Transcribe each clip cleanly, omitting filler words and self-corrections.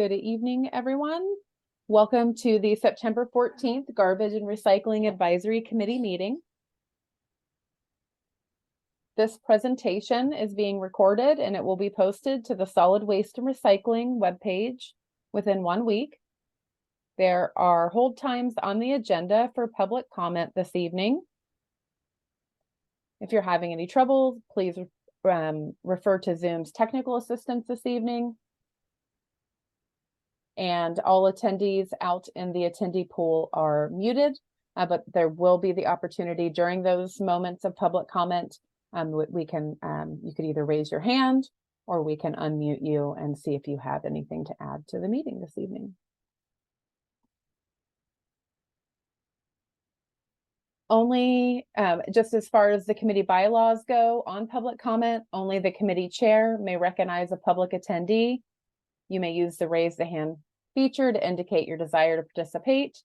Good evening, everyone. Welcome to the September 14th Garbage and Recycling Advisory Committee meeting. This presentation is being recorded and it will be posted to the Solid Waste and Recycling webpage within 1 week. There are hold times on the agenda for public comment this evening. If you're having any trouble, please refer to Zoom's technical assistance this evening. And all attendees out in the attendee pool are muted, but there will be the opportunity during those moments of public comment. You could either raise your hand or we can unmute you and see if you have anything to add to the meeting this evening. Only just as far as the committee bylaws go on public comment, only the committee chair may recognize a public attendee. You may use the raise the hand feature to indicate your desire to participate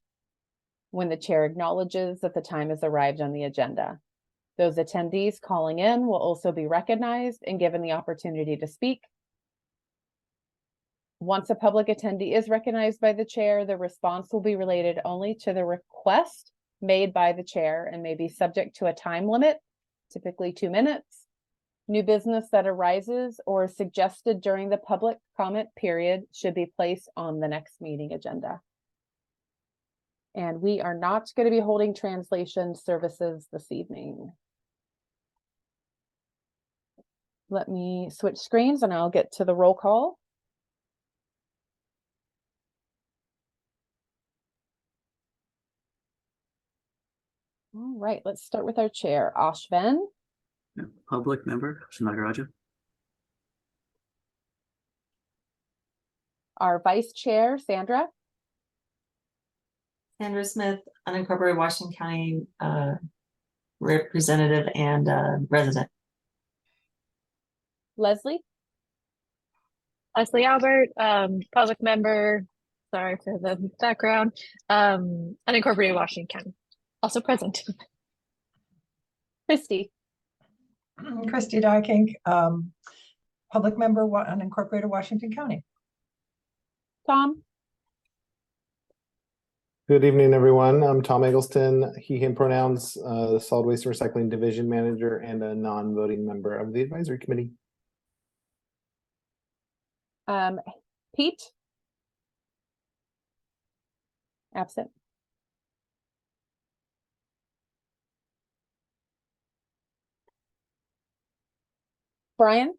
when the chair acknowledges that the time has arrived on the agenda. Those attendees calling in will also be recognized and given the opportunity to speak. Once a public attendee is recognized by the chair, the response will be related only to the request made by the chair and may be subject to a time limit, typically 2 minutes. New business that arises or is suggested during the public comment period should be placed on the next meeting agenda. And we are not going to be holding translation services this evening. Let me switch screens and I'll get to the roll call. All right, let's start with our chair, Ashvin. Public member, Nagaraja. Our vice chair, Sandra. Sandra Smith, unincorporated Washington County representative and resident. Leslie. Leslie Albert, public member, sorry for the background, unincorporated Washington County, also present. Christy. Christy Dykink, public member, unincorporated Washington County. Tom. Good evening, everyone. I'm Tom Eggleston, he, him pronouns, the Solid Waste and Recycling Division Manager and a non-voting member of the advisory committee. Pete. Absent. Brian.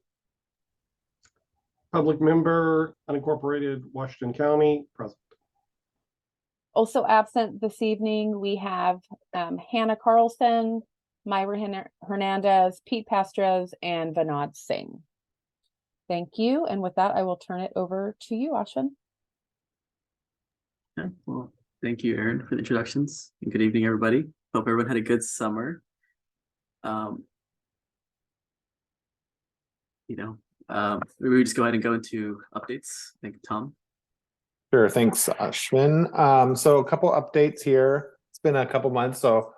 Public member, unincorporated Washington County, present. Also absent this evening, we have Hannah Carlson, Myra Hernandez, Pete Pastres, and Vinod Singh. Thank you. And with that, I will turn it over to you, Ashwin. Yeah, well, thank you, Erin, for the introductions. And good evening, everybody. Hope everyone had a good summer. Maybe we just go ahead and go into updates. Thank you, Tom. Sure, thanks, Ashwin. So a couple updates here. It's been a couple months, so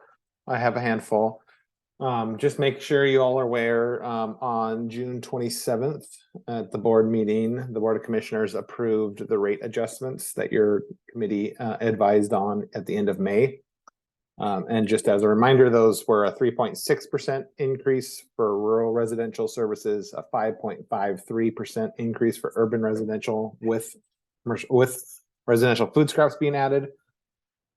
I have a handful. Just make sure you all are aware, on June 27th at the board meeting, the Board of Commissioners approved the rate adjustments that your committee advised on at the end of May. And just as a reminder, those were a 3.6% increase for rural residential services, a 5.53% increase for urban residential with residential food scraps being added,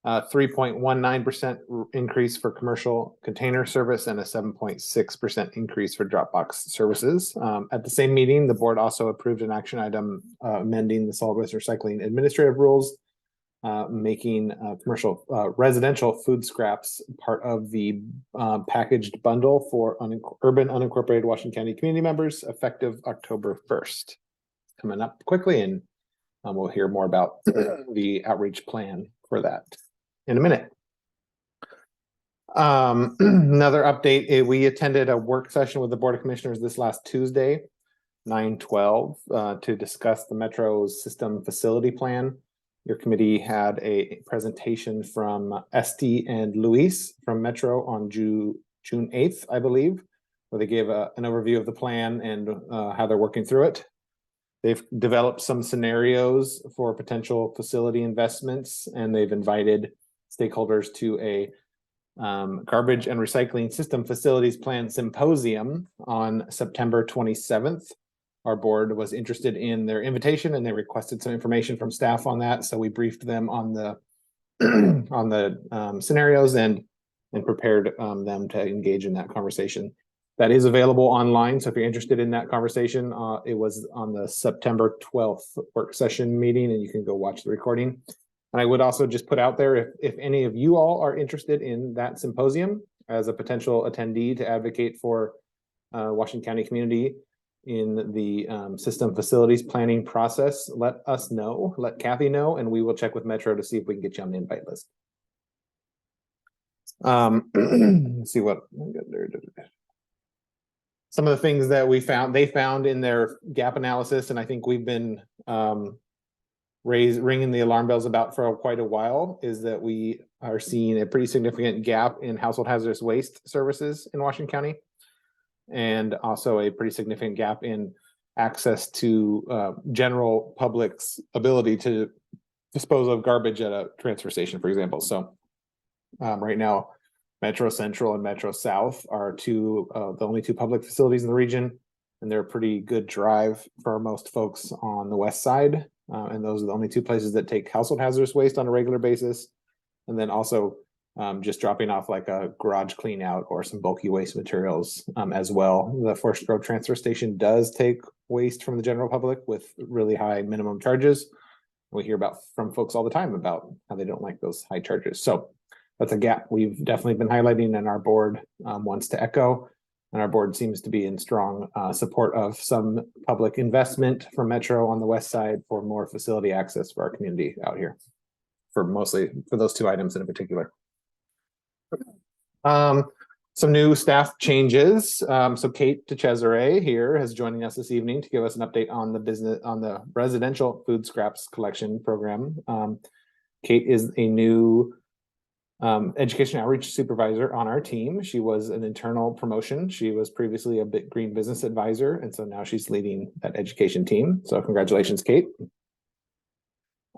3.19% increase for commercial container service, and a 7.6% increase for Dropbox services. At the same meeting, the board also approved an action item amending the solid waste recycling administrative rules, making commercial residential food scraps part of the packaged bundle for urban unincorporated Washington County community members effective October 1st. Coming up quickly, and we'll hear more about the outreach plan for that in a minute. Another update, we attended a work session with the Board of Commissioners this last Tuesday, 9/12, to discuss the Metro's system facility plan. Your committee had a presentation from Esty and Luis from Metro on June 8th, I believe, where they gave an overview of the plan and how they're working through it. They've developed some scenarios for potential facility investments, and they've invited stakeholders to a garbage and recycling system facilities plan symposium on September 27th. Our board was interested in their invitation and they requested some information from staff on that. So we briefed them on the on the scenarios and prepared them to engage in that conversation. That is available online. So if you're interested in that conversation, it was on the September 12th work session meeting, and you can go watch the recording. And I would also just put out there, if any of you all are interested in that symposium as a potential attendee to advocate for Washington County community in the system facilities planning process, let us know, let Kathy know, and we will check with Metro to see if we can get you on the invite list. Let's see what some of the things that they found in their gap analysis, and I think we've been ringing the alarm bells about for quite a while, is that we are seeing a pretty significant gap in household hazardous waste services in Washington County, and also a pretty significant gap in access to general public's ability to dispose of garbage at a transfer station, for example. So right now, Metro Central and Metro South are the only two public facilities in the region, and they're a pretty good drive for most folks on the west side. And those are the only two places that take household hazardous waste on a regular basis. And then also just dropping off like a garage clean out or some bulky waste materials as well. The Forest Grove transfer station does take waste from the general public with really high minimum charges. We hear from folks all the time about how they don't like those high charges. So that's a gap we've definitely been highlighting, and our board wants to echo. And our board seems to be in strong support of some public investment from Metro on the west side for more facility access for our community out here, for those two items in particular. Some new staff changes. So Kate DeCesare here is joining us this evening to give us an update on the residential food scraps collection program. Kate is a new education outreach supervisor on our team. She was an internal promotion. She was previously a green business advisor, and so now she's leading that education team. So congratulations, Kate.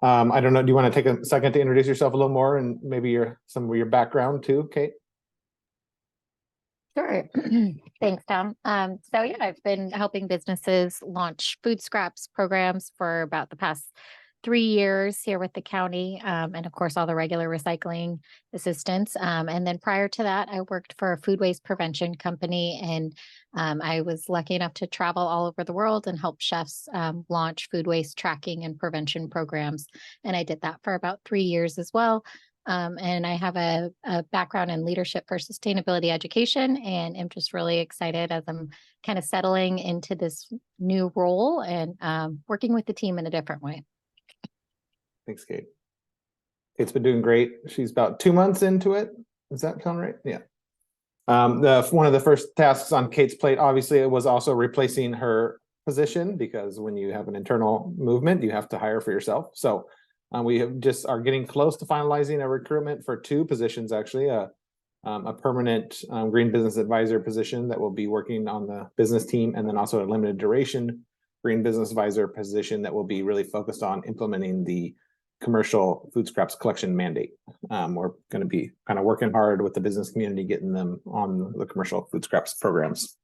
I don't know, do you want to take a second to introduce yourself a little more and maybe some of your background too, Kate? Sure. Thanks, Tom. So yeah, I've been helping businesses launch food scraps programs for about the past 3 years here with the county, and of course, all the regular recycling assistance. And then prior to that, I worked for a food waste prevention company, and I was lucky enough to travel all over the world and help chefs launch food waste tracking and prevention programs. And I did that for about 3 years as well. And I have a background in leadership for sustainability education, and I'm just really excited as I'm kind of settling into this new role and working with the team in a different way. Thanks, Kate. Kate's been doing great. She's about 2 months into it. Does that sound right? Yeah. One of the first tasks on Kate's plate, obviously, it was also replacing her position, because when you have an internal movement, you have to hire for yourself. So we are getting close to finalizing a recruitment for 2 positions, actually, a permanent green business advisor position that will be working on the business team, and then also a limited duration green business advisor position that will be really focused on implementing the commercial food scraps collection mandate. We're going to be kind of working hard with the business community, getting them on the commercial food scraps programs.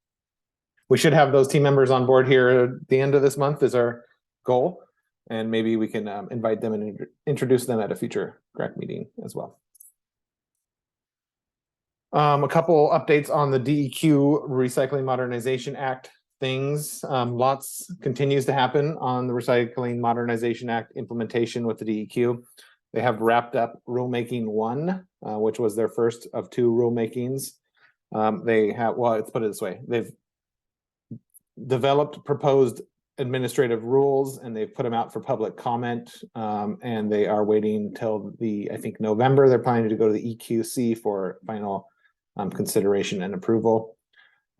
We should have those team members on board here at the end of this month is our goal. And maybe we can invite them and introduce them at a future GRAC meeting as well. A couple updates on the DEQ Recycling Modernization Act things. Lots continues to happen on the Recycling Modernization Act implementation with the DEQ. They have wrapped up rulemaking 1, which was their first of 2 rulemakings. Let's put it this way. They've developed proposed administrative rules, and they've put them out for public comment, and they are waiting till I think November. They're planning to go to the EQC for final consideration and approval.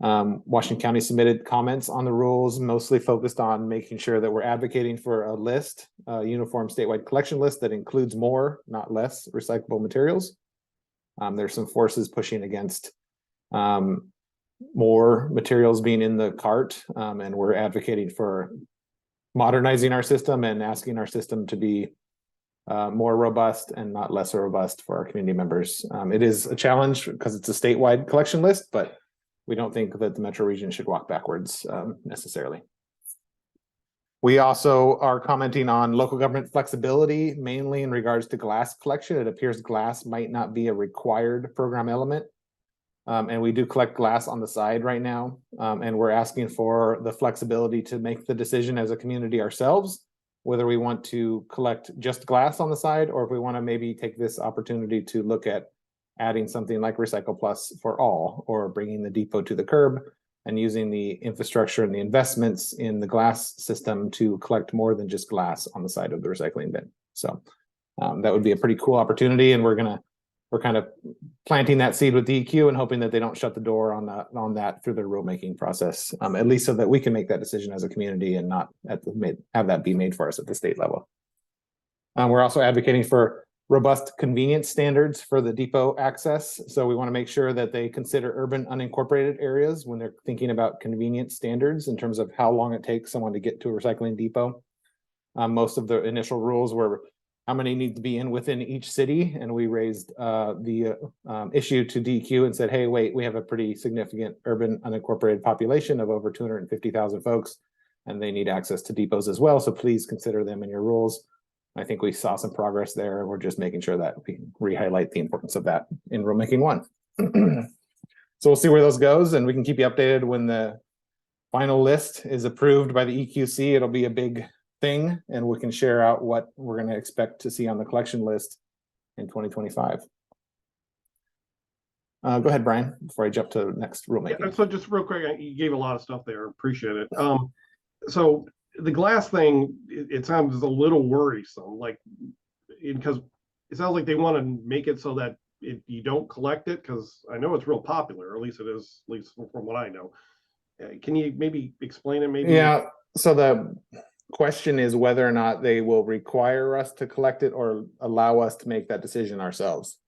Washington County submitted comments on the rules, mostly focused on making sure that we're advocating for a list, a uniform statewide collection list that includes more, not less, recyclable materials. There's some forces pushing against more materials being in the cart, and we're advocating for modernizing our system and asking our system to be more robust and not less robust for our community members. It is a challenge because it's a statewide collection list, but we don't think that the metro region should walk backwards necessarily. We also are commenting on local government flexibility, mainly in regards to glass collection. It appears glass might not be a required program element. And we do collect glass on the side right now. And we're asking for the flexibility to make the decision as a community ourselves, whether we want to collect just glass on the side, or if we want to maybe take this opportunity to look at adding something like Recycle Plus for all, or bringing the depot to the curb and using the infrastructure and the investments in the glass system to collect more than just glass on the side of the recycling bin. So that would be a pretty cool opportunity, and we're kind of planting that seed with DEQ and hoping that they don't shut the door on that through the rulemaking process, at least so that we can make that decision as a community and not have that be made for us at the state level. We're also advocating for robust convenience standards for the depot access. So we want to make sure that they consider urban unincorporated areas when they're thinking about convenience standards in terms of how long it takes someone to get to a recycling depot. Most of the initial rules were how many need to be within each city, and we raised the issue to DEQ and said, hey, wait, we have a pretty significant urban unincorporated population of over 250,000 folks, and they need access to depots as well, so please consider them in your rules. I think we saw some progress there, and we're just making sure that we re-highlight the importance of that in rulemaking 1. So we'll see where those goes, and we can keep you updated when the final list is approved by the EQC. It'll be a big thing, and we can share out what we're going to expect to see on the collection list in 2025. Go ahead, Brian, before I jump to the next rulemaking. Yeah, so just real quick, you gave a lot of stuff there. Appreciate it. So the glass thing, it sounds a little worrisome, like, because it sounds like they want to make it so that you don't collect it, because I know it's real popular, or at least it is, at least from what I know. Can you maybe explain it? Maybe. Yeah. So the question is whether or not they will require us to collect it or allow us to make that decision ourselves.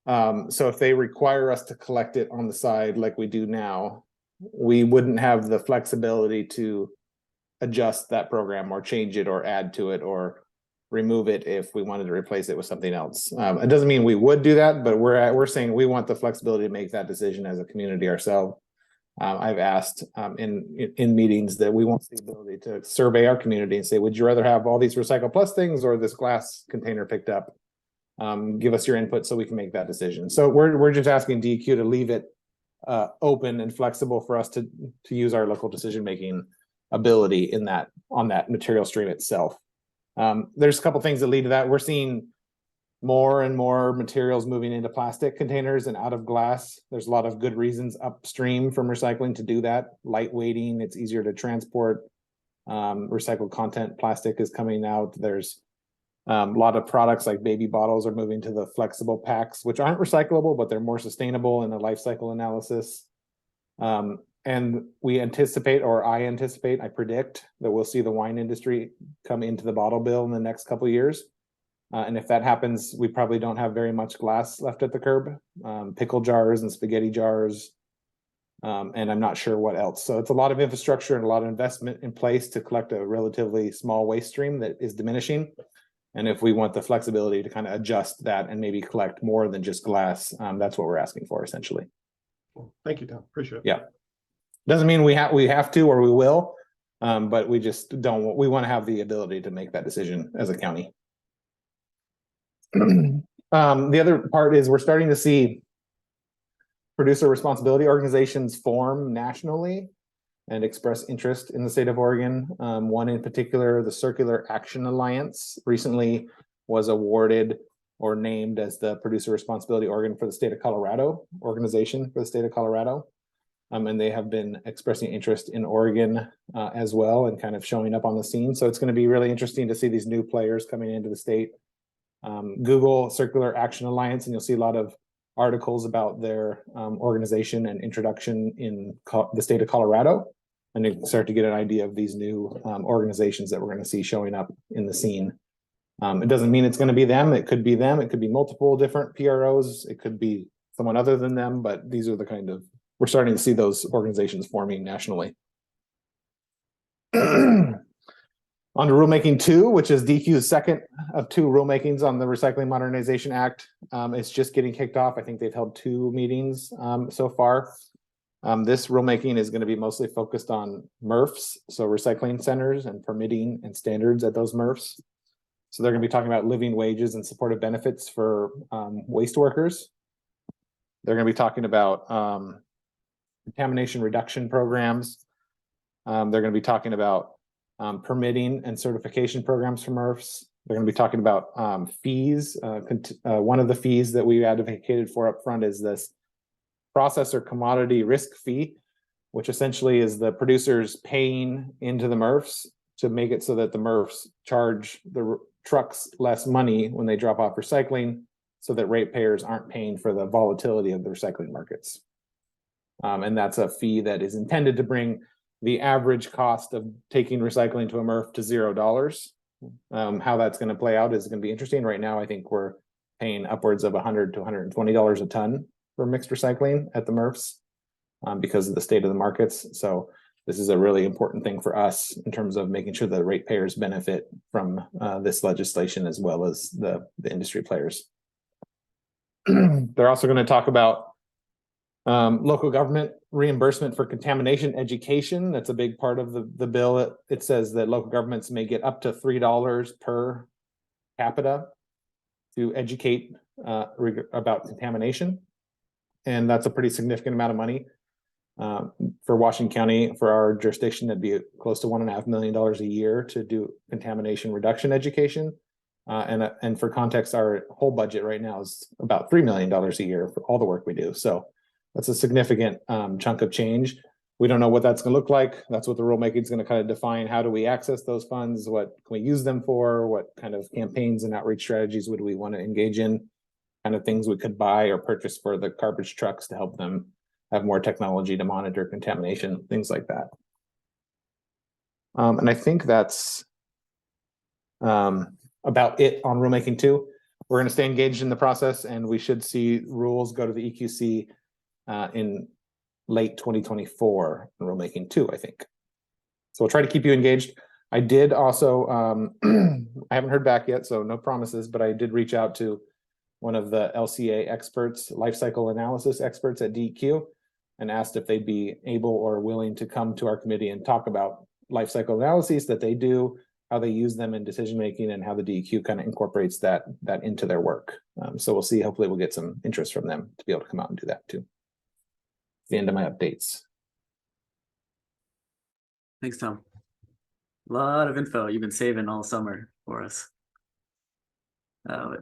So if they require us to collect it on the side like we do now, we wouldn't have the flexibility to adjust that program or change it or add to it or remove it if we wanted to replace it with something else. It doesn't mean we would do that, but we're saying we want the flexibility to make that decision as a community ourselves. I've asked in meetings that we want the ability to survey our community and say, would you rather have all these Recycle Plus things or this glass container picked up? Give us your input so we can make that decision. So we're just asking DEQ to leave it open and flexible for us to use our local decision-making ability on that material stream itself. There's a couple things that lead to that. We're seeing more and more materials moving into plastic containers and out of glass. There's a lot of good reasons upstream from recycling to do that. Lightweighting, it's easier to transport. Recycled content plastic is coming out. There's a lot of products like baby bottles are moving to the flexible packs, which aren't recyclable, but they're more sustainable in the life cycle analysis. And we anticipate, or I predict that we'll see the wine industry come into the bottle bill in the next couple of years. And if that happens, we probably don't have very much glass left at the curb, pickle jars and spaghetti jars. And I'm not sure what else. So it's a lot of infrastructure and a lot of investment in place to collect a relatively small waste stream that is diminishing. And if we want the flexibility to kind of adjust that and maybe collect more than just glass, that's what we're asking for essentially. Thank you, Tom. Appreciate it. Yeah. Doesn't mean we have to or we will, but we just don't. We want to have the ability to make that decision as a county. The other part is we're starting to see producer responsibility organizations form nationally and express interest in the state of Oregon. One in particular, the Circular Action Alliance, recently was awarded or named as the producer responsibility organ for the state of Colorado, organization for the state of Colorado. And they have been expressing interest in Oregon as well and kind of showing up on the scene. So it's going to be really interesting to see these new players coming into the state. Google Circular Action Alliance, and you'll see a lot of articles about their organization and introduction in the state of Colorado. And you can start to get an idea of these new organizations that we're going to see showing up in the scene. It doesn't mean it's going to be them. It could be them. It could be multiple different PROs. It could be someone other than them, but these are the kind of, we're starting to see those organizations forming nationally. On to rulemaking 2, which is DQ's second of 2 rulemakings on the Recycling Modernization Act. It's just getting kicked off. I think they've held 2 meetings so far. This rulemaking is going to be mostly focused on MRFs, so recycling centers and permitting and standards at those MRFs. So they're going to be talking about living wages and supportive benefits for waste workers. They're going to be talking about contamination reduction programs. They're going to be talking about permitting and certification programs for MRFs. They're going to be talking about fees. One of the fees that we advocated for up front is this processor commodity risk fee, which essentially is the producers paying into the MRFs to make it so that the MRFs charge the trucks less money when they drop off recycling, so that ratepayers aren't paying for the volatility of the recycling markets. And that's a fee that is intended to bring the average cost of taking recycling to a MRF to $0. How that's going to play out is going to be interesting. Right now, I think we're paying upwards of $100 to $120 a ton for mixed recycling at the MRFs because of the state of the markets. So this is a really important thing for us in terms of making sure that ratepayers benefit from this legislation as well as the industry players. They're also going to talk about local government reimbursement for contamination education. That's a big part of the bill. It says that local governments may get up to $3 per capita to educate about contamination. And that's a pretty significant amount of money. For Washington County, for our jurisdiction, that'd be close to $1.5 million a year to do contamination reduction education. And for context, our whole budget right now is about $3 million a year for all the work we do. So that's a significant chunk of change. We don't know what that's going to look like. That's what the rulemaking is going to kind of define. How do we access those funds? What can we use them for? What kind of campaigns and outreach strategies would we want to engage in? Kind of things we could buy or purchase for the garbage trucks to help them have more technology to monitor contamination, things like that. And I think that's about it on rulemaking 2. We're going to stay engaged in the process, and we should see rules go to the EQC in late 2024 in rulemaking 2, I think. So we'll try to keep you engaged. I did also, I haven't heard back yet, so no promises, but I did reach out to one of the LCA experts, life cycle analysis experts at DEQ, and asked if they'd be able or willing to come to our committee and talk about life cycle analyses that they do, how they use them in decision making, and how the DEQ kind of incorporates that into their work. So we'll see. Hopefully, we'll get some interest from them to be able to come out and do that too. The end of my updates. Thanks, Tom. A lot of info you've been saving all summer for us.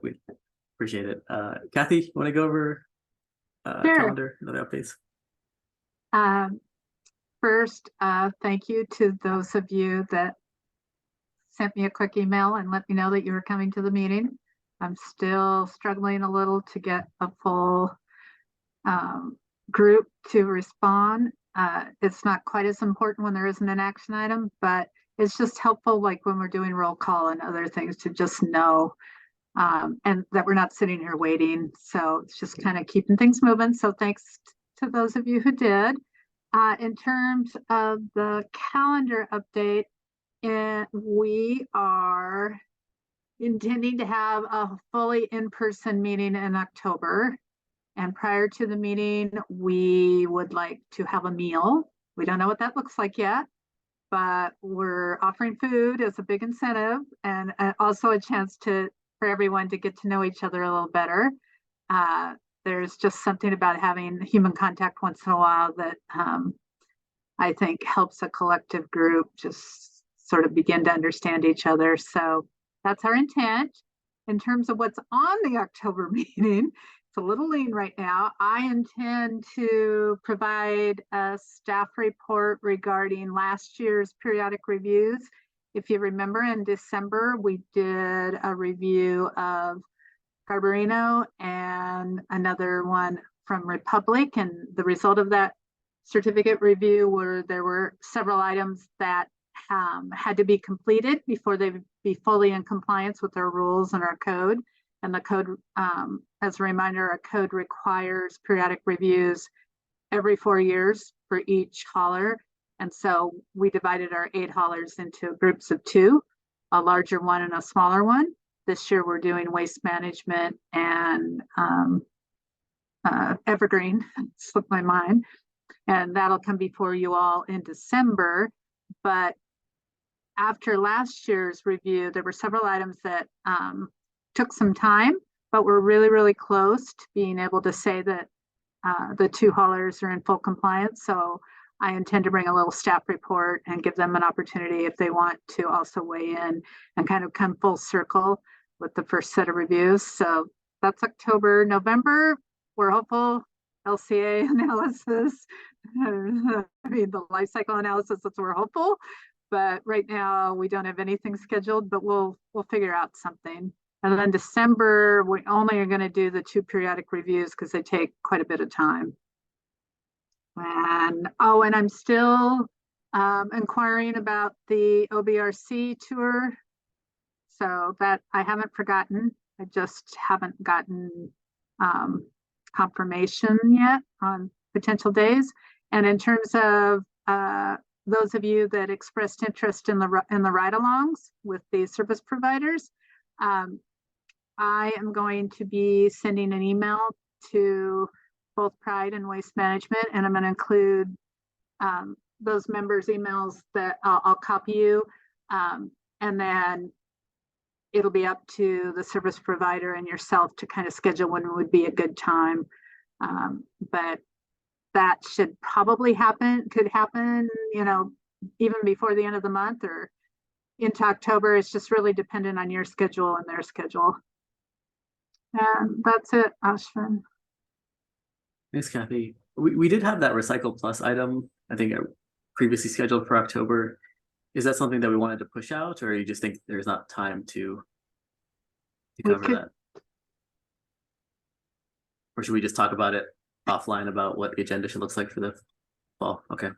We appreciate it. Kathy, you want to go over Sure. calendar and other updates? First, thank you to those of you that sent me a quick email and let me know that you were coming to the meeting. I'm still struggling a little to get a full group to respond. It's not quite as important when there isn't an action item, but it's just helpful, like when we're doing roll call and other things, to just know and that we're not sitting here waiting. So it's just kind of keeping things moving. So thanks to those of you who did. In terms of the calendar update, we are intending to have a fully in-person meeting in October. And prior to the meeting, we would like to have a meal. We don't know what that looks like yet, but we're offering food as a big incentive, and also a chance for everyone to get to know each other a little better. There's just something about having human contact once in a while that I think helps a collective group just sort of begin to understand each other. So that's our intent. In terms of what's on the October meeting, it's a little lean right now. I intend to provide a staff report regarding last year's periodic reviews. If you remember, in December, we did a review of Garbarino and another one from Republic, and the result of that certificate review there were several items that had to be completed before they would be fully in compliance with our rules and our code. And the code, as a reminder, our code requires periodic reviews every 4 years for each hauler. And so we divided our 8 haulers into groups of 2, a larger one and a smaller one. This year we're doing waste management and Evergreen, slipped my mind. And that'll come before you all in December. But after last year's review, there were several items that took some time, but we're really, really close to being able to say that the 2 haulers are in full compliance. So I intend to bring a little staff report and give them an opportunity if they want to also weigh in and kind of come full circle with the first set of reviews. So that's October. November, we're hopeful LCA analysis. I mean, the life cycle analysis, that's we're hopeful. But right now we don't have anything scheduled, but we'll figure out something. And then December, we only are going to do the 2 periodic reviews because they take quite a bit of time. And I'm still inquiring about the OBRC tour. So that I haven't forgotten. I just haven't gotten confirmation yet on potential days. And in terms of those of you that expressed interest in the ride-alongs with the service providers, I am going to be sending an email to both Pride and Waste Management, and I'm going to include those members' emails that I'll copy you, and then it'll be up to the service provider and yourself to kind of schedule when would be a good time. But that should probably could happen, even before the end of the month or into October. It's just really dependent on your schedule and their schedule. And that's it, Ashwin. Thanks, Kathy. We did have that Recycle Plus item, I think previously scheduled for October. Is that something that we wanted to push out, or you just think there's not time to cover that? Or should we just talk about it offline about what the agenda should look like for the fall? Okay.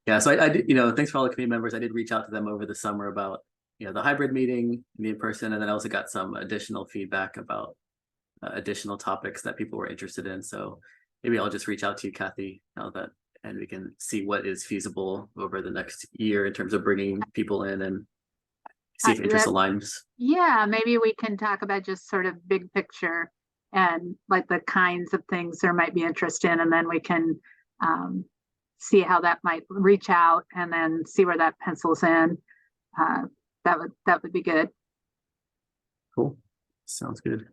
Yeah, so I did, thanks for all the committee members. I did reach out to them over the summer about, the hybrid meeting, the in-person, and then I also got some additional feedback about additional topics that people were interested in. So maybe I'll just reach out to you, Kathy, and we can see what is feasible over the next year in terms of bringing people in and see if interest aligns. Yeah, maybe we can talk about just sort of big picture and like the kinds of things there might be interest in, and then we can see how that might reach out and then see where that pencils in. That would be good. Cool. Sounds good.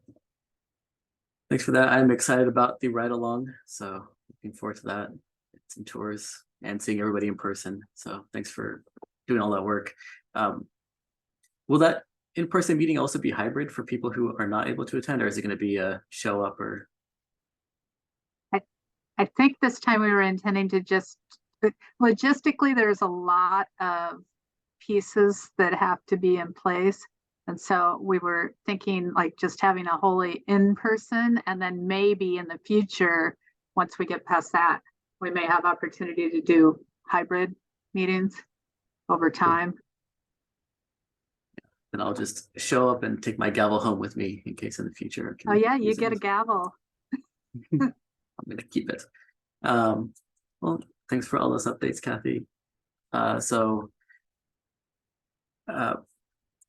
Thanks for that. I'm excited about the ride along, so looking forward to that. Some tours and seeing everybody in person. So thanks for doing all that work. Will that in-person meeting also be hybrid for people who are not able to attend, or is it going to be a show up? Or I think this time we were intending to just logistically, there's a lot of pieces that have to be in place. And so we were thinking like just having a wholly in-person, and then maybe in the future, once we get past that, we may have opportunity to do hybrid meetings over time. then I'll just show up and take my gavel home with me in case in the future. Oh yeah, you get a gavel. I'm going to keep it. Well, thanks for all those updates, Kathy.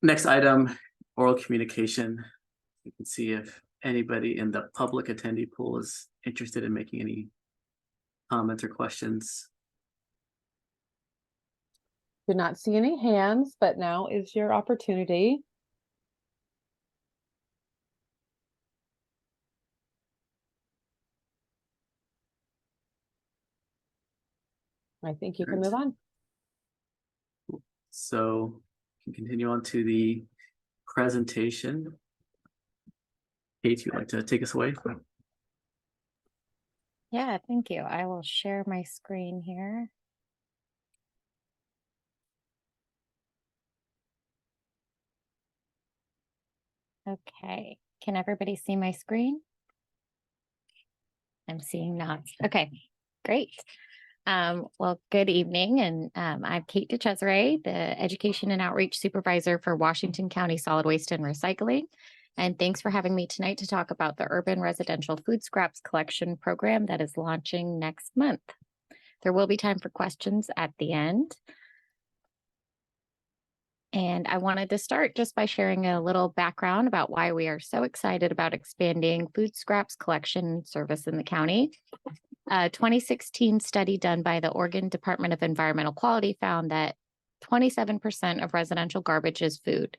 Next item, oral communication. You can see if anybody in the public attendee pool is interested in making any comments or questions. Do not see any hands, but now is your opportunity. I think you can move on. So we can continue on to the presentation. Kate, you'd like to take us away? Yeah, thank you. I will share my screen here. Okay, can everybody see my screen? I'm seeing nods. Okay, great. Well, good evening, and I'm Kate DeCesare, the Education and Outreach Supervisor for Washington County Solid Waste and Recycling. And thanks for having me tonight to talk about the Urban Residential Food Scraps Collection Program that is launching next month. There will be time for questions at the end. And I wanted to start just by sharing a little background about why we are so excited about expanding food scraps collection service in the county. A 2016 study done by the Oregon Department of Environmental Quality found that 27% of residential garbage is food.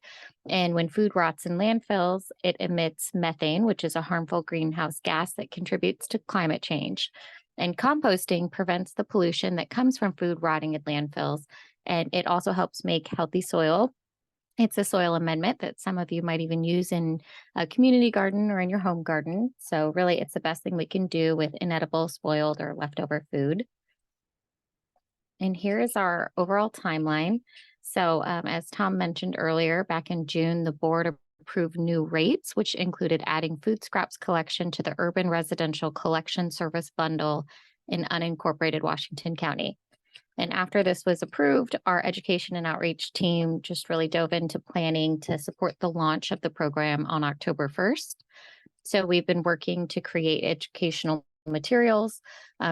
And when food rots in landfills, it emits methane, which is a harmful greenhouse gas that contributes to climate change. And composting prevents the pollution that comes from food rotting in landfills. And it also helps make healthy soil. It's a soil amendment that some of you might even use in a community garden or in your home garden. So really, it's the best thing we can do with inedible, spoiled, or leftover food. And here is our overall timeline. So as Tom mentioned earlier, back in June, the board approved new rates, which included adding food scraps collection to the urban residential collection service bundle in unincorporated Washington County. And after this was approved, our education and outreach team just really dove into planning to support the launch of the program on October 1st. So we've been working to create educational materials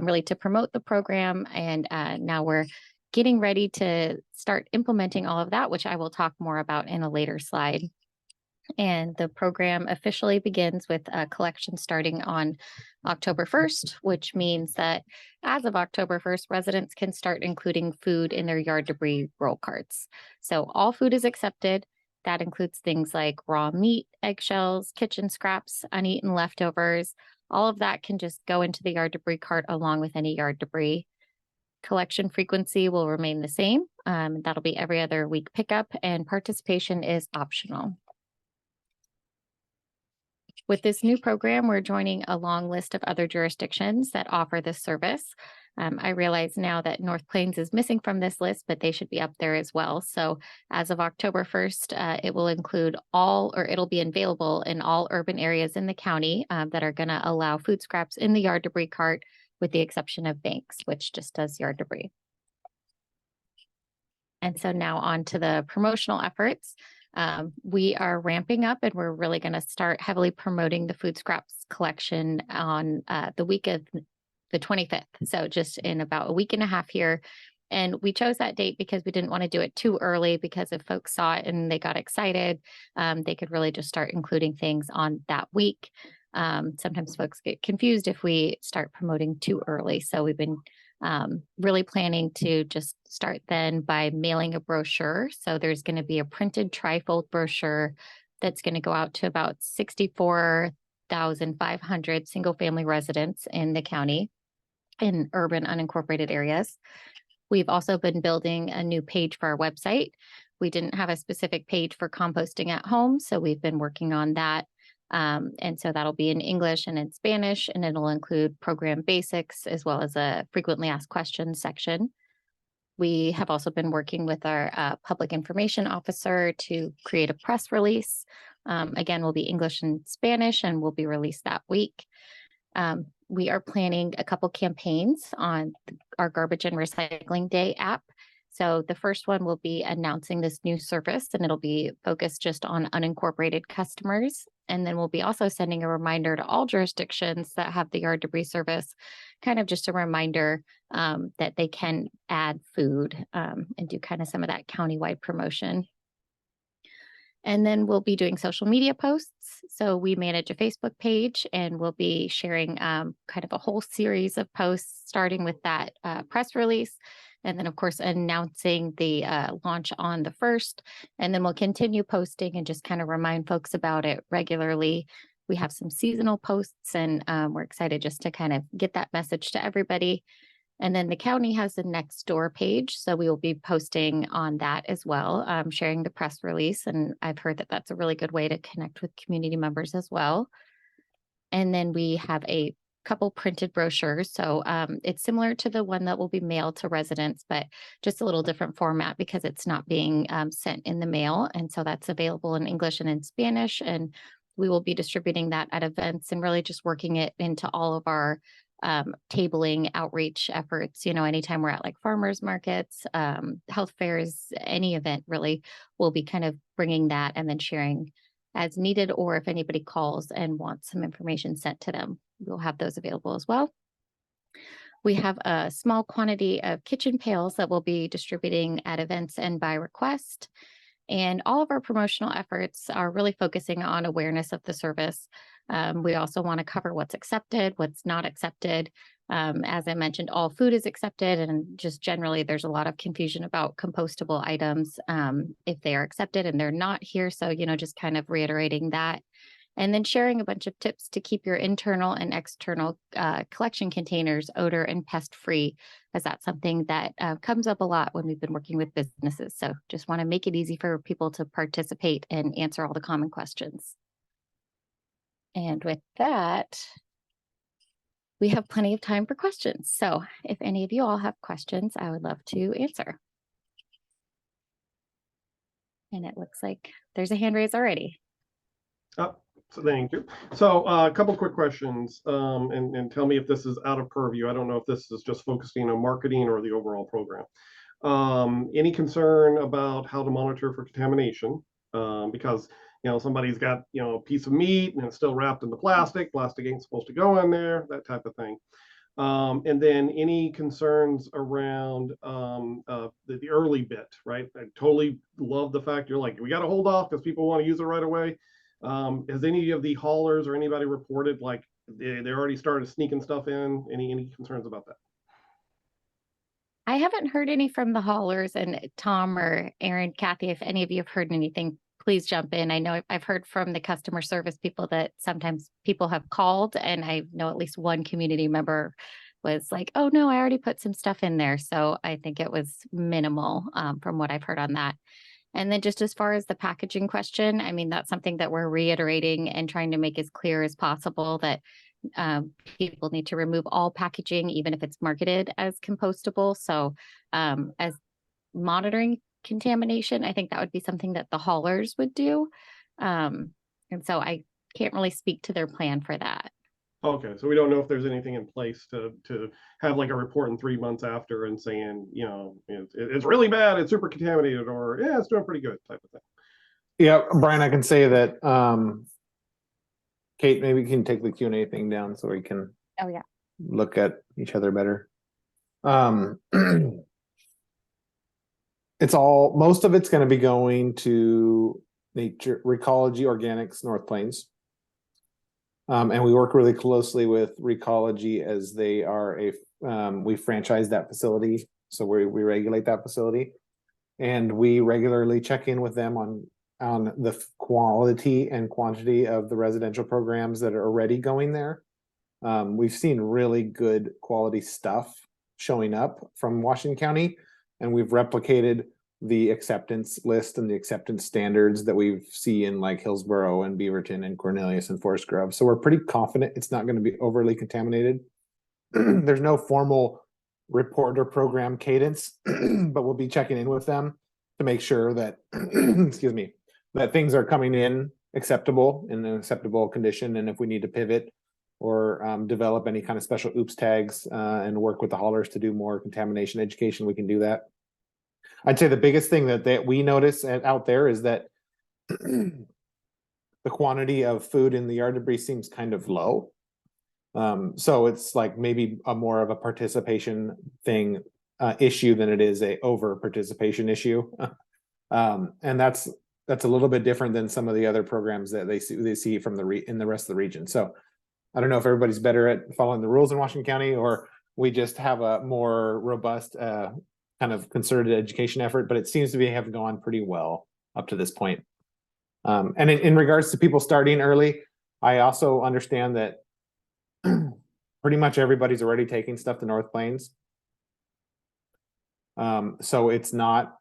really to promote the program. And now we're getting ready to start implementing all of that, which I will talk more about in a later slide. And the program officially begins with a collection starting on October 1st, which means that as of October 1st, residents can start including food in their yard debris roll carts. So all food is accepted. That includes things like raw meat, eggshells, kitchen scraps, uneaten leftovers. All of that can just go into the yard debris cart along with any yard debris. Collection frequency will remain the same. That'll be every other week pickup, and participation is optional. With this new program, we're joining a long list of other jurisdictions that offer this service. I realize now that North Plains is missing from this list, but they should be up there as well. So as of October 1st, it will include it'll be available in all urban areas in the county that are going to allow food scraps in the yard debris cart, with the exception of Banks, which just does yard debris. And so now on to the promotional efforts. We are ramping up, and we're really going to start heavily promoting the food scraps collection on the week of the 25th. So just in about a week and a half here. And we chose that date because we didn't want to do it too early, because if folks saw it and they got excited, they could really just start including things on that week. Sometimes folks get confused if we start promoting too early. So we've been really planning to just start then by mailing a brochure. So there's going to be a printed trifold brochure that's going to go out to about 64,500 single family residents in the county in urban unincorporated areas. We've also been building a new page for our website. We didn't have a specific page for composting at home, so we've been working on that. And so that'll be in English and in Spanish, and it'll include program basics as well as a frequently asked questions section. We have also been working with our public information officer to create a press release. Again, will be English and Spanish, and will be released that week. We are planning a couple campaigns on our Garbage and Recycling Day app. So the first one will be announcing this new service, and it'll be focused just on unincorporated customers. And then we'll be also sending a reminder to all jurisdictions that have the yard debris service, kind of just a reminder that they can add food and do kind of some of that countywide promotion. And then we'll be doing social media posts. So we manage a Facebook page, and we'll be sharing kind of a whole series of posts, starting with that press release. And then, of course, announcing the launch on the 1st. And then we'll continue posting and just kind of remind folks about it regularly. We have some seasonal posts, and we're excited just to kind of get that message to everybody. And then the county has the Nextdoor page, so we will be posting on that as well, sharing the press release. And I've heard that that's a really good way to connect with community members as well. And then we have a couple printed brochures. So it's similar to the one that will be mailed to residents, but just a little different format because it's not being sent in the mail. And so that's available in English and in Spanish. And we will be distributing that at events and really just working it into all of our tabling outreach efforts. You know, anytime we're at like farmers markets, health fairs, any event really, we'll be kind of bringing that and then sharing as needed, or if anybody calls and wants some information sent to them, we'll have those available as well. We have a small quantity of kitchen pails that we'll be distributing at events and by request. And all of our promotional efforts are really focusing on awareness of the service. We also want to cover what's accepted, what's not accepted. As I mentioned, all food is accepted, and just generally there's a lot of confusion about compostable items if they are accepted and they're not here. So, just kind of reiterating that. And then sharing a bunch of tips to keep your internal and external collection containers odor and pest free, as that's something that comes up a lot when we've been working with businesses. So just want to make it easy for people to participate and answer all the common questions. And with that, we have plenty of time for questions. So if any of you all have questions, I would love to answer. And it looks like there's a hand raised already. Oh, so thank you. So a couple quick questions, and tell me if this is out of purview. I don't know if this is just focusing on marketing or the overall program. Any concern about how to monitor for contamination? Because somebody's got a piece of meat and it's still wrapped in the plastic. Plastic ain't supposed to go in there. That type of thing. And then any concerns around the early bit, right? I totally love the fact you're like, we got to hold off because people want to use it right away. Has any of the haulers or anybody reported like they already started sneaking stuff in? Any concerns about that? I haven't heard any from the haulers, and Tom or Aaron, Kathy, if any of you have heard anything, please jump in. I know I've heard from the customer service people that sometimes people have called, and I know at least one community member was like, oh no, I already put some stuff in there. So I think it was minimal from what I've heard on that. And then just as far as the packaging question, I mean, that's something that we're reiterating and trying to make as clear as possible that people need to remove all packaging, even if it's marketed as compostable. So as monitoring contamination, I think that would be something that the haulers would do. And so I can't really speak to their plan for that. Okay, so we don't know if there's anything in place to have like a report in 3 months after and saying, it's really bad, it's super contaminated, or yeah, it's doing pretty good type of thing. Yeah, Brian, I can say that, Kate, maybe you can take the Q&A thing down so we can Oh yeah. look at each other better. Most of it's going to be going to Nature Recology Organics North Plains. And we work really closely with Recology as they are we franchise that facility. So we regulate that facility, and we regularly check in with them on the quality and quantity of the residential programs that are already going there. We've seen really good quality stuff showing up from Washington County, and we've replicated the acceptance list and the acceptance standards that we see in like Hillsborough and Beaverton and Cornelius and Forest Grove. So we're pretty confident it's not going to be overly contaminated. There's no formal report or program cadence, but we'll be checking in with them to make sure that, excuse me, that things are coming in acceptable, in an acceptable condition. And if we need to pivot or develop any kind of special oops tags and work with the haulers to do more contamination education, we can do that. I'd say the biggest thing that we notice out there is that the quantity of food in the yard debris seems kind of low. So it's like maybe a more of a participation thing issue than it is a over participation issue. And that's a little bit different than some of the other programs that they see from in the rest of the region. So I don't know if everybody's better at following the rules in Washington County, or we just have a more robust kind of concerted education effort, but it seems to have gone pretty well up to this point. And in regards to people starting early, I also understand that pretty much everybody's already taking stuff to North Plains. So it's not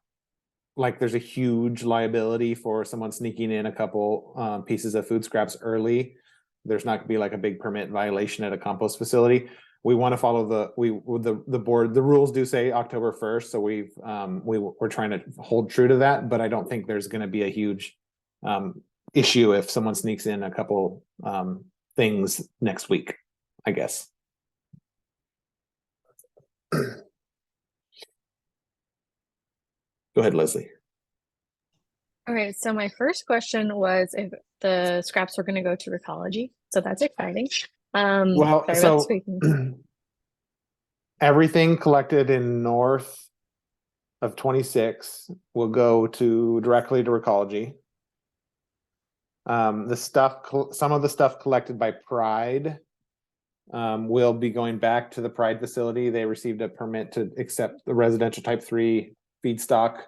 like there's a huge liability for someone sneaking in a couple pieces of food scraps early. There's not gonna be like a big permit violation at a compost facility. We want to follow the board. The rules do say October 1st, so we're trying to hold true to that. But I don't think there's going to be a huge issue if someone sneaks in a couple things next week, I guess. Go ahead, Leslie. All right, so my first question was if the scraps were going to go to Recology, so that's exciting. Well, sorry so about speaking. everything collected in north of 26 will go directly to Recology. Some of the stuff collected by Pride will be going back to the Pride facility. They received a permit to accept the residential type 3 feedstock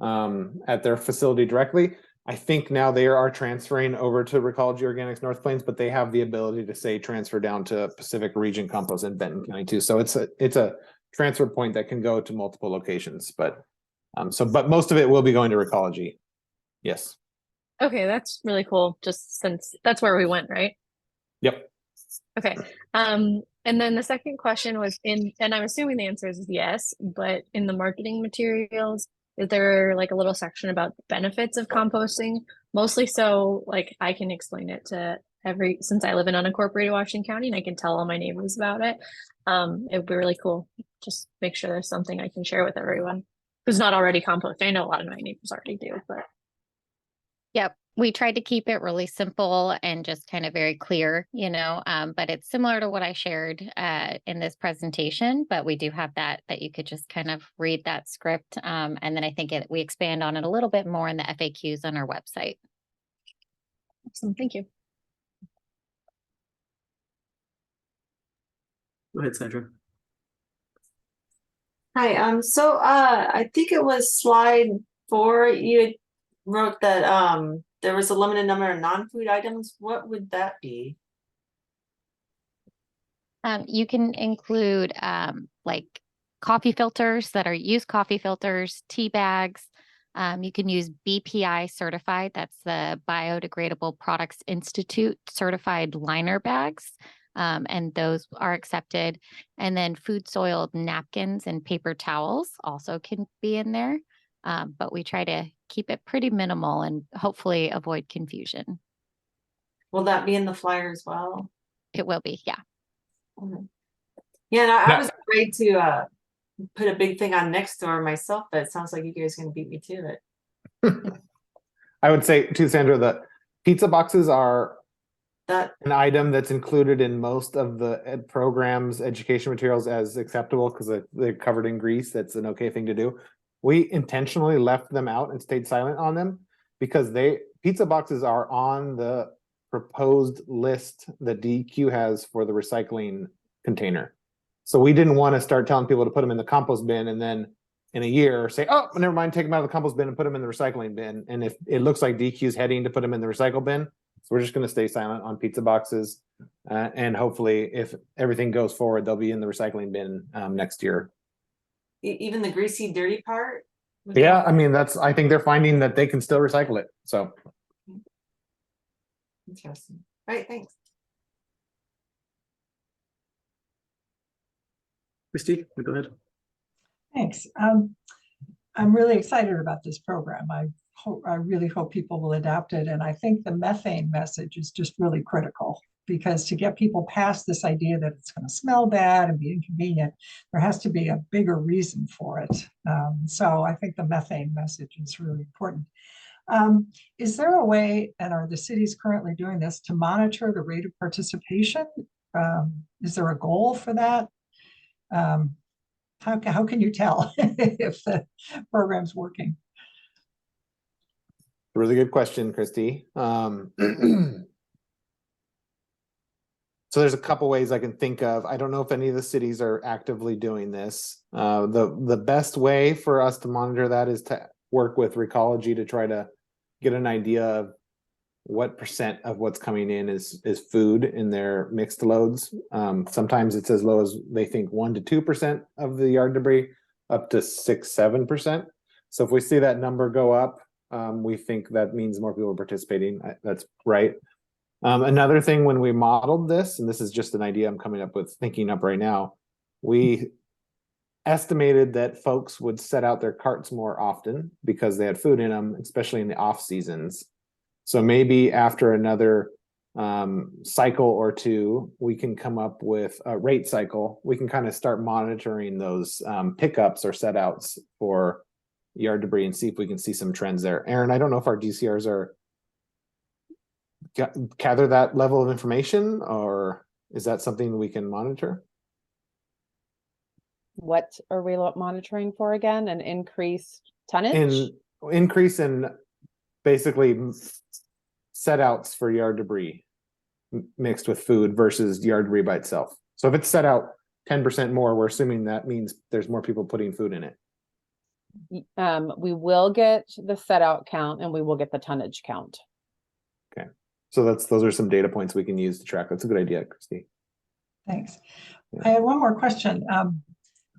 at their facility directly. I think now they are transferring over to Recology Organics North Plains, but they have the ability to say transfer down to Pacific Region Compost in Benton County too. So it's a transfer point that can go to multiple locations, but most of it will be going to Recology. Yes. Okay, that's really cool, just since that's where we went, right? Yep. Okay. And then the second question was and I'm assuming the answer is yes, but in the marketing materials, is there like a little section about the benefits of composting? Mostly so like I can explain it to since I live in unincorporated Washington County and I can tell all my neighbors about it. It would be really cool. Just make sure there's something I can share with everyone who's not already composting. I know a lot of my neighbors already do, but Yep, we tried to keep it really simple and just kind of very clear, but it's similar to what I shared in this presentation, but we do have that you could just kind of read that script. And then I think we expand on it a little bit more in the FAQs on our website. awesome. Thank you. Go ahead, Sandra. Hi, so I think it was slide 4, you had wrote that there was a limited number of non-food items. What would that be? You can include like coffee filters that are used coffee filters, tea bags. You can use BPI certified, that's the Biodegradable Products Institute certified liner bags. And those are accepted. And then food soiled napkins and paper towels also can be in there. But we try to keep it pretty minimal and hopefully avoid confusion. Will that be in the flyer as well? It will be, yeah. Mhm. Yeah, and I was afraid to put a big thing on next door myself, but it sounds like you guys are gonna beat me to it. I would say to Sandra that pizza boxes are That an item that's included in most of the programs, education materials as acceptable because they're covered in grease. That's an okay thing to do. We intentionally left them out and stayed silent on them because pizza boxes are on the proposed list that DEQ has for the recycling container. So we didn't want to start telling people to put them in the compost bin and then in a year say, oh, never mind, take them out of the compost bin and put them in the recycling bin. And if it looks like DEQ is heading to put them in the recycle bin, so we're just going to stay silent on pizza boxes. And hopefully if everything goes forward, they'll be in the recycling bin next year. even the greasy, dirty part? Yeah, I mean, I think they're finding that they can still recycle it. So Interesting. All right, thanks. Christy, go ahead. Thanks. I'm really excited about this program. I really hope people will adopt it. And I think the methane message is just really critical because to get people past this idea that it's going to smell bad and be inconvenient, there has to be a bigger reason for it. So I think the methane message is really important. Is there a way, and are the cities currently doing this, to monitor the rate of participation? Is there a goal for that? How can you tell if the program's working? really good question, Christy. So there's a couple ways I can think of. I don't know if any of the cities are actively doing this. The best way for us to monitor that is to work with Recology to try to get an idea of what percent of what's coming in is food in their mixed loads. Sometimes it's as low as they think 1% to 2% of the yard debris, up to 6-7%. So if we see that number go up, we think that means more people are participating. That's right. Another thing when we modeled this, and this is just an idea I'm coming up with thinking up right now, we estimated that folks would set out their carts more often because they had food in them, especially in the off seasons. So maybe after another cycle or two, we can come up with a rate cycle. We can kind of start monitoring those pickups or set outs for yard debris and see if we can see some trends there. Aaron, I don't know if our DCRs are gather that level of information, or is that something we can monitor? What are we monitoring for again? An increased tonnage? In increase in basically set outs for yard debris mixed with food versus yard debris by itself. So if it's set out 10% more, we're assuming that means there's more people putting food in it. We will get the set out count and we will get the tonnage count. So those are some data points we can use to track. That's a good idea, Christy. Thanks. Yeah. I had one more question.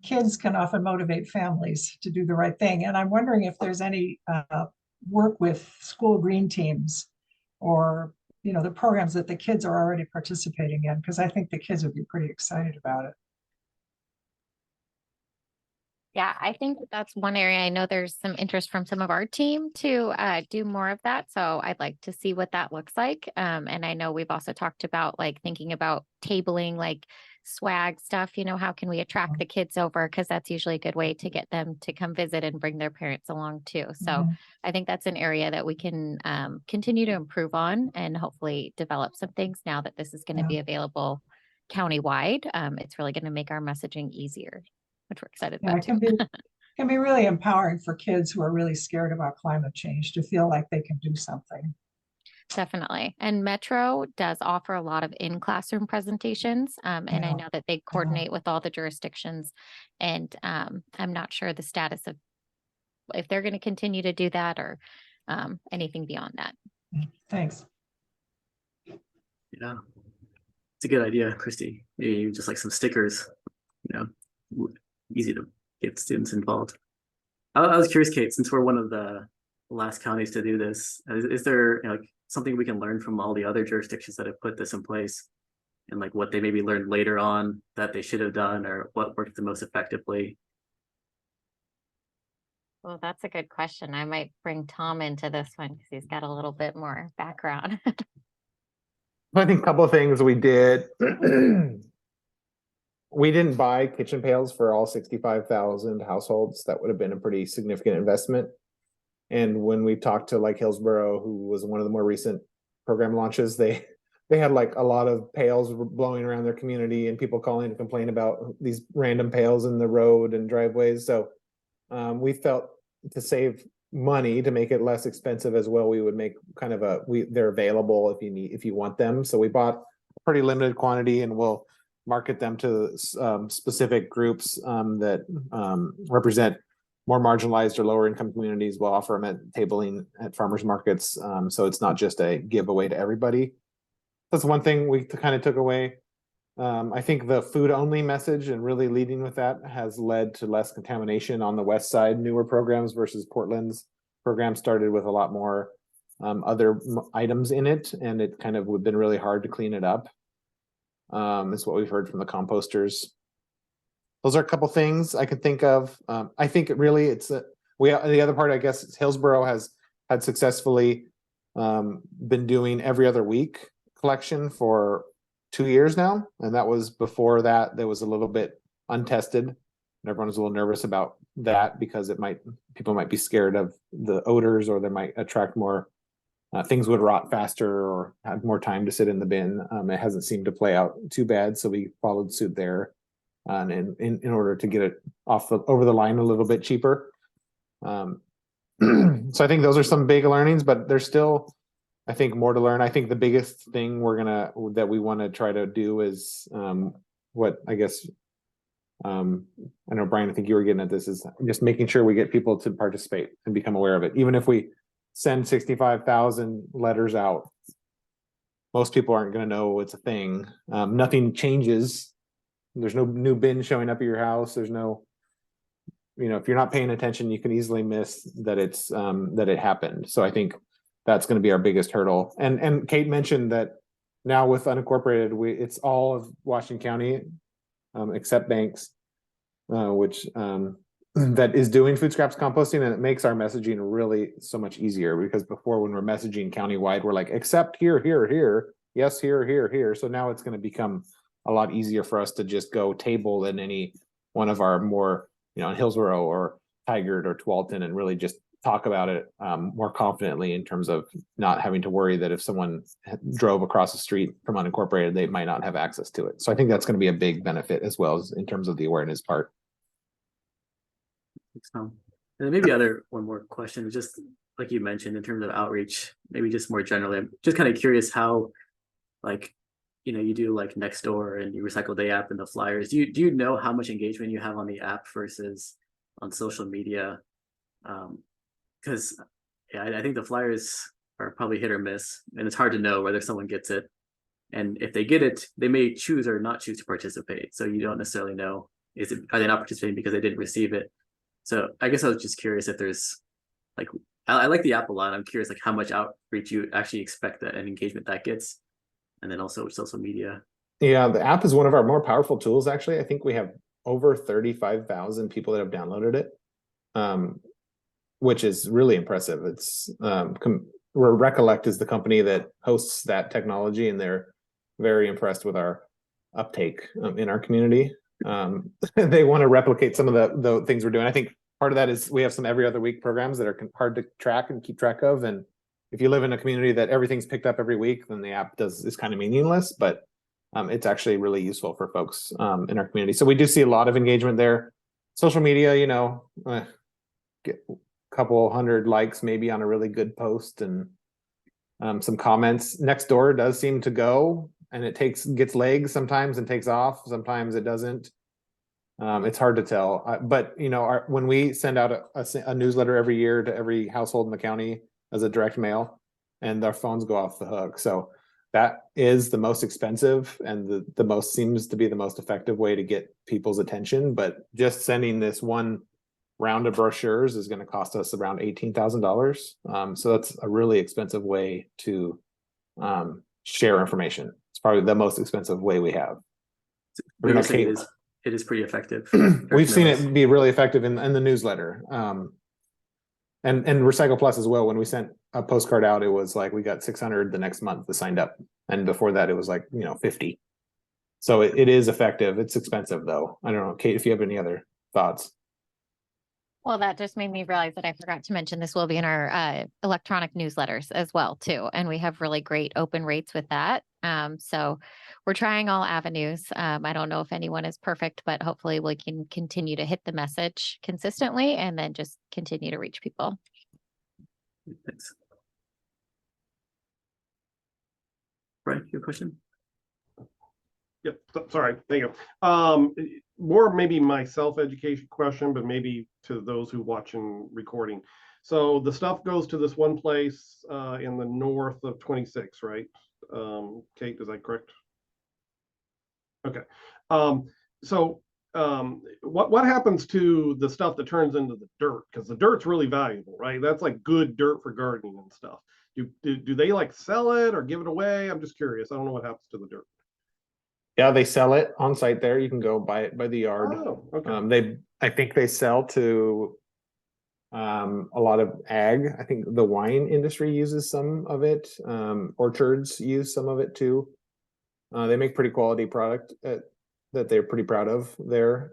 Kids can often motivate families to do the right thing. And I'm wondering if there's any work with school green teams or, you know, the programs that the kids are already participating in, because I think the kids would be pretty excited about it. Yeah, I think that's one area. I know there's some interest from some of our team to do more of that. So I'd like to see what that looks like. And I know we've also talked about like thinking about tabling like swag stuff, you know, how can we attract the kids over? Because that's usually a good way to get them to come visit and bring their parents along too. So Mhm. I think that's an area that we can continue to improve on and hopefully develop some things now that this is going to Yeah. be available countywide. It's really going to make our messaging easier, which we're excited Yeah, about it too. can be really empowering for kids who are really scared about climate change to feel like they can do something. Definitely. And Metro does offer a lot of in-classroom presentations. And I Yeah. know that they coordinate with all the jurisdictions. And I'm not sure the status of if they're going to continue to do that or anything beyond that. Thanks. Yeah, it's a good idea, Christy. Maybe just like some stickers, you know, easy to get students involved. I was curious, Kate, since we're one of the last counties to do this, is there, you know, like something we can learn from all the other jurisdictions that have put this in place, and like what they maybe learned later on that they should have done, or what worked the most effectively? Well, that's a good question. I might bring Tom into this one because he's got a little bit more background. I think a couple of things we did. We didn't buy kitchen pails for all 65,000 households. That would have been a pretty significant investment. And when we talked to like Hillsborough, who was one of the more recent program launches, they had like a lot of pails blowing around their community and people calling to complain about these random pails in the road and driveways. So we felt to save money, to make it less expensive as well, we would make kind of they're available if you want them. So we bought a pretty limited quantity and we'll market them to specific groups that represent more marginalized or lower income communities. We'll offer them at tabling at farmers markets. So it's not just a giveaway to everybody. That's one thing we kind of took away. I think the food only message and really leading with that has led to less contamination on the west side. Newer programs versus Portland's program started with a lot more other items in it, and it kind of would have been really hard to clean it up. Is what we've heard from the composters. Those are a couple things I could think of. I think it really the other part, I guess, is Hillsborough has had successfully been doing every other week collection for 2 years now, and that was before that there was a little bit untested, and everyone was a little nervous about that because people might be scared of the odors, or they might attract more things would rot faster or have more time to sit in the bin. It hasn't seemed to play out too bad, so we followed suit there, and in order to get it over the line a little bit cheaper. So I think those are some big learnings, but there's still, I think, more to learn. I think the biggest thing that we want to try to do is what I guess I know, Brian, I think you were getting at this, is just making sure we get people to participate and become aware of it. Even if we send 65,000 letters out, most people aren't going to know it's a thing. Nothing changes. There's no new bin showing up at your house. There's no, if you're not paying attention, you can easily miss that that it happened. So I think that's going to be our biggest hurdle. And Kate mentioned that now with unincorporated, it's all of Washington County, except Banks, which that is doing food scraps composting, and it makes our messaging really so much easier, because before, when we're messaging countywide, we're like, except here, here, here, yes, here, here, here. So now it's going to become a lot easier for us to just go table in any one of our more, in Hillsborough or Tigard or Tualatin, and really just talk about it more confidently, in terms of not having to worry that if someone drove across the street from unincorporated, they might not have access to it. So I think that's going to be a big benefit, as well as in terms of the awareness part. Thanks, Tom. And then maybe one more question, just like you mentioned in terms of outreach, maybe just more generally, I'm just kind of curious how, like, you do like Nextdoor and you Recycle Day app and the flyers. Do you know how much engagement you have on the app versus on social media? Because yeah, I think the flyers are probably hit or miss, and it's hard to know whether someone gets it. And if they get it, they may choose or not choose to participate. So you don't necessarily know, are they not participating because they didn't receive it? So I guess I was just curious if there's like, I like the app a lot. I'm curious like how much outreach you actually expect that and engagement that gets. And then also with social media. Yeah, the app is one of our more powerful tools, actually. I think we have over 35,000 people that have downloaded it, which is really impressive. It's Recollect is the company that hosts that technology, and they're very impressed with our uptake in our community. They want to replicate some of the things we're doing. I think part of that is we have some every other week programs that are hard to track and keep track of. And if you live in a community that everything's picked up every week, then the app is kind of meaningless, but it's actually really useful for folks in our community. So we do see a lot of engagement there. Social media, get a couple hundred likes maybe on a really good post and some comments. Nextdoor does seem to go, and it gets legs sometimes and takes off. Sometimes it doesn't. It's hard to tell. But when we send out a newsletter every year to every household in the county as a direct mail, and their phones go off the hook. So that is the most expensive and the most seems to be the most effective way to get people's attention. But just sending this one round of brochures is going to cost us around $18,000. So that's a really expensive way to share information. It's probably the most expensive way we have. It is pretty effective. We've seen it be really effective in the newsletter. And Recycle Plus as well. When we sent a postcard out, it was like we got 600 the next month that signed up. And before that, it was like, 50. So it is effective. It's expensive though. I don't know, Kate, if you have any other thoughts. Well, that just made me realize that I forgot to mention this will be in our electronic newsletters as well too. And we have really great open rates with that. So we're trying all avenues. I don't know if anyone is perfect, but hopefully we can continue to hit the message consistently and then just continue to reach people. Thanks. Brian, your question? Yep, sorry, thank you. More maybe my self-education question, but maybe to those who watch and recording. So the stuff goes to this one place in the north of 26, right? Kate, is that correct? Okay. So what happens to the stuff that turns into the dirt? Because the dirt's really valuable, right? That's like good dirt for gardening and stuff. Do they like sell it or give it away? I'm just curious. I don't know what happens to the dirt. Yeah, they sell it on site there. You can go buy it by the yard. Oh, okay. I think they sell to a lot of ag. I think the wine industry uses some of it. Orchards use some of it too. They make pretty quality product that they're pretty proud of there.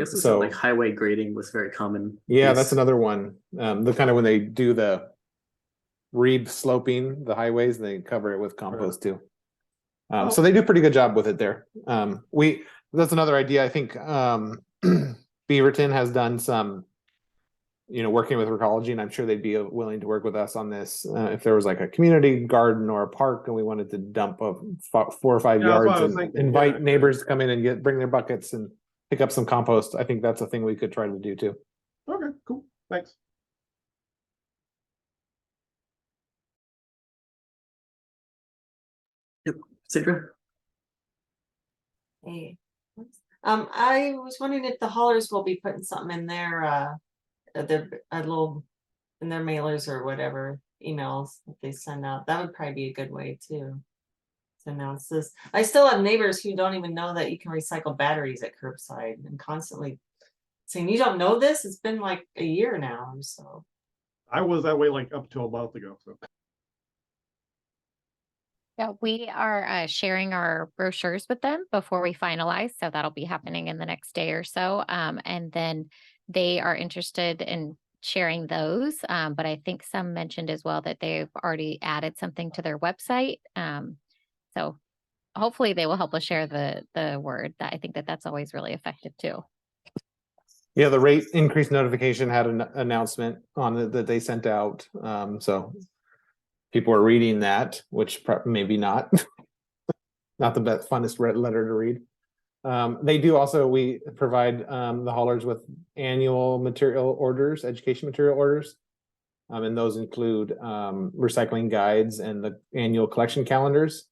So like highway grading was very common. Yeah, that's another one. The kind of when they do the re-sloping the highways, they cover it with compost too. So they do a pretty good job with it there. That's another idea. I think Beaverton has done some, working with Recology, and I'm sure they'd be willing to work with us on this. If there was like a community garden or a park and we wanted to dump 4 or 5 yards and invite neighbors to come in and bring their buckets and pick up some compost, I think that's a thing we could try to do too. Okay, cool. Thanks. Yep. Sandra? Hey. I was wondering if the haulers will be putting something in their in their mailers or whatever emails that they send out. That would probably be a good way to announce this. I still have neighbors who don't even know that you can recycle batteries at curbside and constantly saying, "You don't know this? It's been like a year now." So I was that way like up to a month ago. So Yeah, we are sharing our brochures with them before we finalize. So that'll be happening in the next day or so. And then they are interested in sharing those. But I think some mentioned as well that they've already added something to their website. So hopefully they will help us share the word. That I think that's always really effective too. Yeah, the rate increase notification had an announcement on it that they sent out. So people are reading that, which maybe not, not the best funnest letter to read. They do also, we provide the haulers with annual material orders, education material orders. And those include recycling guides and the annual collection calendars.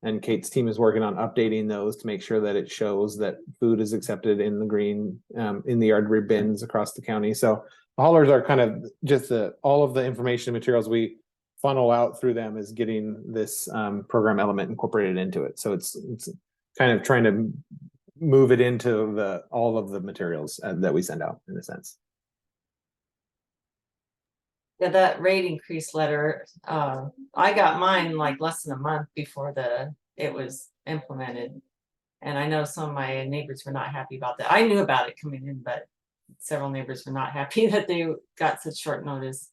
And Kate's team is working on updating those to make sure that it shows that food is accepted in the green, in the yard bins across the county. So the haulers are kind of just all of the information materials we funnel out through them is getting this program element incorporated into it. So it's kind of trying to move it into all of the materials that we send out in a sense. Yeah, that rate increase letter, I got mine like less than a month before it was implemented. And I know some of my neighbors were not happy about that. I knew about it coming in, but several neighbors were not happy that they got such short notice.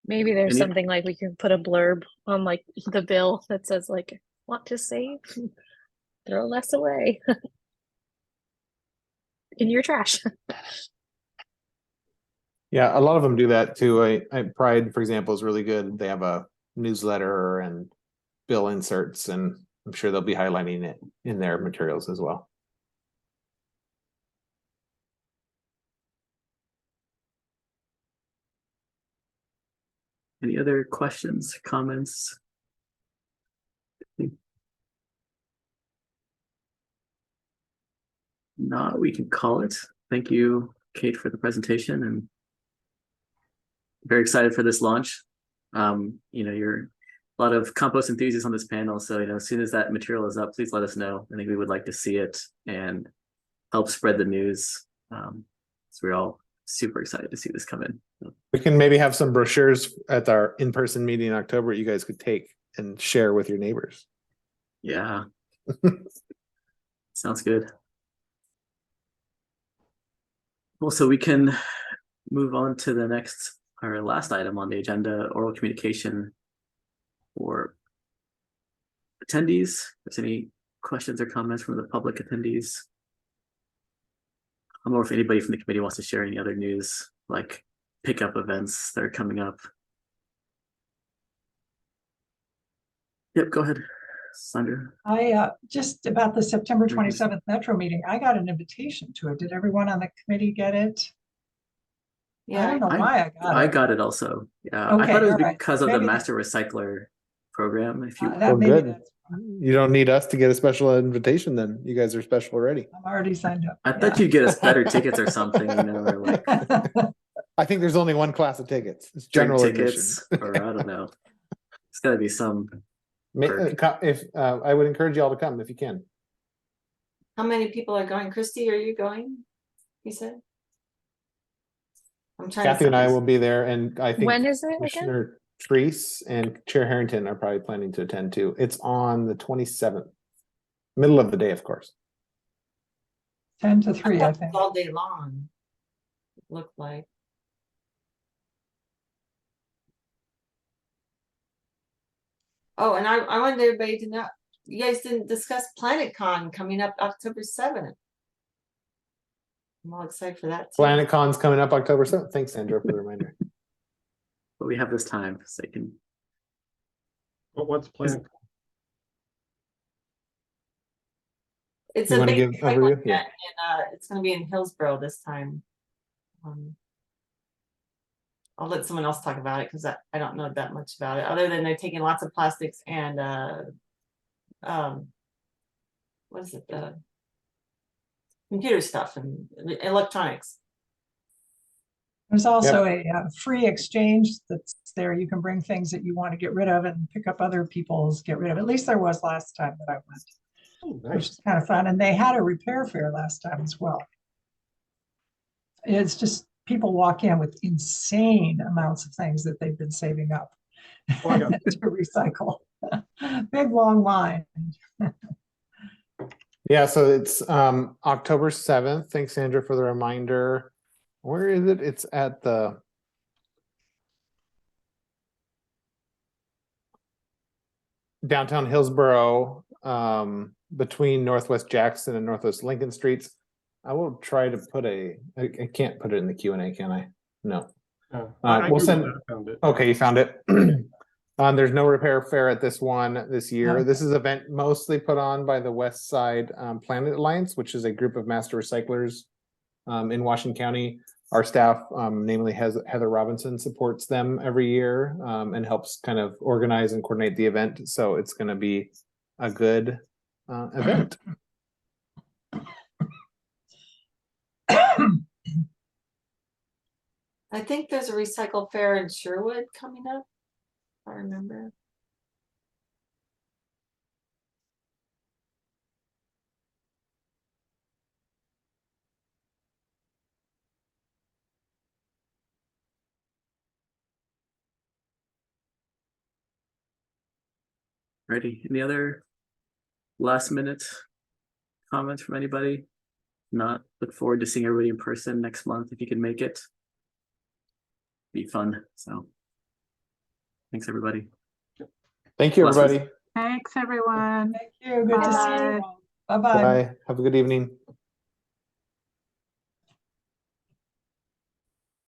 Maybe there's Any- something like we can put a blurb on like the bill that says like, want to save? Throw less away in your trash. Yeah, a lot of them do that too. Pride, for example, is really good. They have a newsletter and bill inserts, and I'm sure they'll be highlighting it in their materials as well. Any other questions, comments? Not, we can call it. Thank you, Kate, for the presentation, and very excited for this launch. You're a lot of compost enthusiasts on this panel, so as soon as that material is up, please let us know. I think we would like to see it and help spread the news. So we're all super excited to see this come in. We can maybe have some brochures at our in-person meeting in October you guys could take and share with your neighbors. Yeah. Sounds good. Well, so we can move on to the our last item on the agenda, oral communication for attendees. If there's any questions or comments from the public attendees. I don't know if anybody from the committee wants to share any other news, like pickup events that are coming up. Yep, go ahead, Sandra. I just about the September 27th Metro meeting, I got an invitation to it. Did everyone on the committee get it? I Yeah, don't know why I got it. I got it also. Yeah, I Okay, thought it was all right. because of the Maybe Master Recycler program. If you, that maybe good. that's- You don't need us to get a special invitation then. You guys are special already. I'm already signed up. I thought you'd get us better tickets or something, or like I think there's only one class of tickets. It's drink general tickets, admission. or I don't know. It's got to be some. If I would encourage you all to come if you can. how many people are going? Christy, are you going? You said? I'm trying Kathy to. and I will be there, and I think When is it again? Commissioner Treese and Chair Harrington are probably planning to attend too. It's on the 27th, middle of the day, of course. 10 to 3, I thought it think. was all day long. It looked like. Oh, and I wanted everybody to know, you guys didn't discuss PlanetCon coming up October 7th. I'm all excited for that too. PlanetCon's coming up October 7th. Thanks, Sandra, for the reminder. But we have this time, so they can. What's planned? It's You a wanna big give cycle overview? event, Yeah. and it's gonna be in Hillsborough this time. I'll let someone else talk about it because I don't know that much about it, other than they're taking lots of plastics and what is it, the computer stuff and electronics. There's also a free exchange that's there. You can bring things that you want to get rid of and pick up other people's get rid of. At least there was last time that I went, Oh, which nice. is kind of fun. And they had a repair fair last time as well. It's just people walk in with insane amounts of things that they've been saving up Oh, I got to recycle. Big long line. Yeah, so it's October 7th. Thanks, Sandra, for the reminder. Where is it? It's at the downtown Hillsborough, between Northwest Jackson and Northwest Lincoln Streets. I will try to put I can't put it in the Q&A, can I? No. I We'll Googled send- it, I found it. Okay, you found it. There's no repair fair at this one this year. Okay. This is an event mostly put on by the West Side Planet Alliance, which is a group of master recyclers in Washington County. Our staff, namely Heather Robinson, supports them every year and helps kind of organize and coordinate the event. So it's going to be a good event. I think there's a recycle fair in Sherwood coming up. If I remember. Ready? Any other last minute comments from anybody? Not look forward to seeing everybody in person next month if you can make it. Be fun. So thanks everybody. Thank you, Blessings. everybody. Thanks, everyone. Thank you. Good to see Bye. you all. Bye-bye. Bye. Have a good evening.